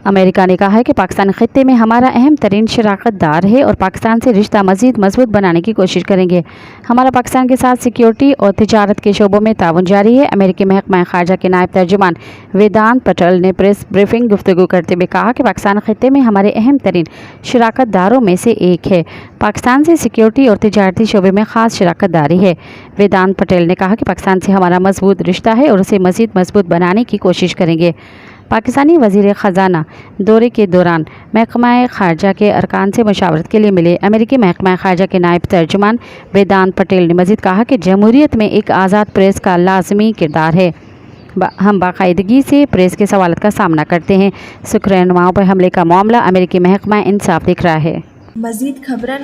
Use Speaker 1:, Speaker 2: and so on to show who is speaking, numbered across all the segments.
Speaker 1: امریکہ نے کہا ہے کہ پاکستان خطے میں ہمارا اہم ترین شراکت دار ہے اور پاکستان سے رشتہ مزید مضبوط بنانے کی کوشش کریں گے۔ ہمارا پاکستان کے ساتھ سیکیورٹی اور تجارت کے شعبوں میں تعاون جاری ہے۔ امریکی محکمہ خارجہ کے نائب ترجمان ویدانت پٹیل نے پریس بریفنگ گفتگو کرتے ہوئے کہا کہ پاکستان خطے میں ہمارے اہم ترین شراکت داروں میں سے ایک ہے۔ پاکستان سے سیکیورٹی اور تجارتی شعبے میں خاص شراکت داری ہے۔ ویدانت پٹیل نے کہا کہ پاکستان سے ہمارا مضبوط رشتہ ہے اور اسے مزید مضبوط بنانے کی کوشش کریں گے۔ پاکستانی وزیر خزانہ دورے کے دوران محکمہ خارجہ کے ارکان سے مشاورت کے لیے ملے۔ امریکی محکمہ خارجہ کے نائب ترجمان ویدانت پٹیل نے مزید کہا کہ جمہوریت میں ایک آزاد پریس کا لازمی کردار ہے۔ ہم باقاعدگی سے پریس کے سوالات کا سامنا کرتے ہیں۔ سکھ رہنماؤں پر حملے کا معاملہ امریکی محکمہ انصاف دیکھ رہا ہے۔
Speaker 2: مزید خبرن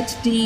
Speaker 2: HD।